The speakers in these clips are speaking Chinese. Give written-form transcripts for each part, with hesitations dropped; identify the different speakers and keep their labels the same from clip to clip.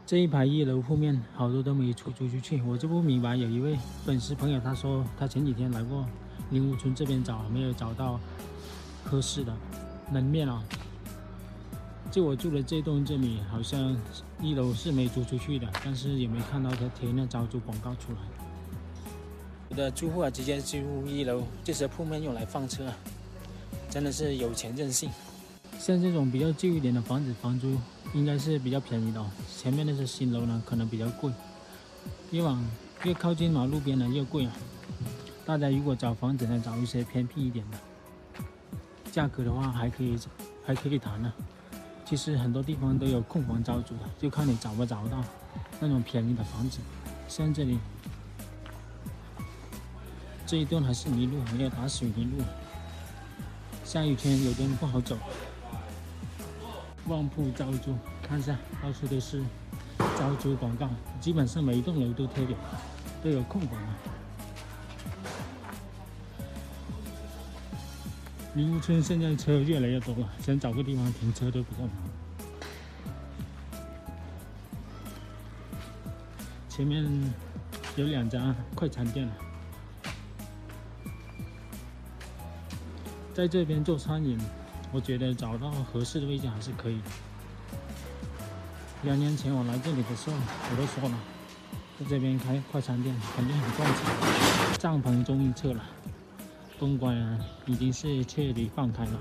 Speaker 1: 这一排一楼后面好多都没租出去，我就不明白。有一位粉丝朋友他说，他前几天来过林屋村这边找，没有找到合适的门面啊。就我住的这栋这里，好像一楼是没租出去的，但是也没看到他贴那招租广告出来。有的住户直接租一楼，就是铺面用来放车，真的是有钱任性。像这种比较旧一点的房子，房租应该是比较便宜的哦。前面那些新楼呢，可能比较贵，越靠近马路边的越贵啊。大家如果找房子呢，找一些偏僻一点的，价格的话还可以谈呢。其实很多地方都有空房招租的，就看你找不找到那种便宜的房子。像这里这一段还是泥路，没有打水泥路，下雨天有点不好走。旺铺招租，看一下，到处都是招租广告，基本上每一栋楼都贴点，都有空房啊。林屋村现在车越来越多了，想找个地方停车都比较难。前面有2家快餐店了，在这边做餐饮，我觉得找到合适的位置还是可以的。2年前我来这里的时候，我都说了，在这边开快餐店肯定很赚钱。帐篷终于撤了，东莞已经是彻底放开了。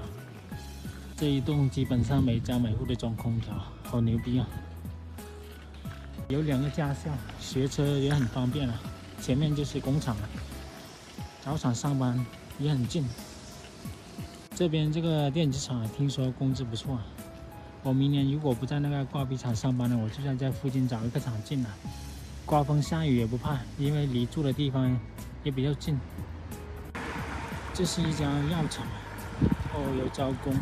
Speaker 1: 这一栋基本上每家每户都装空调，好牛逼啊！有2个驾校，学车也很方便了。前面就是工厂了，早场上班也很近。这边这个电子厂听说工资不错啊。我明年如果不在那个挂壁厂上班了，我就在这附近找一个厂进来，刮风下雨也不怕，因为离住的地方也比较近。这是一家药厂，有招工，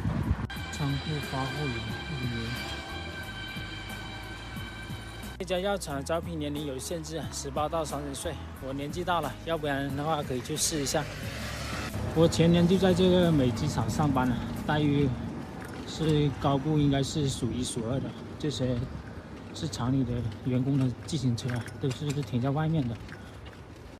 Speaker 1: 仓库发货员。这家药厂招聘年龄有限制，18到30岁。我年纪大了，要不然的话可以去试一下。我前年就在这个美机厂上班了，待遇是高部应该是数1数2的。这些是厂里的员工的自行车都是停在外面的。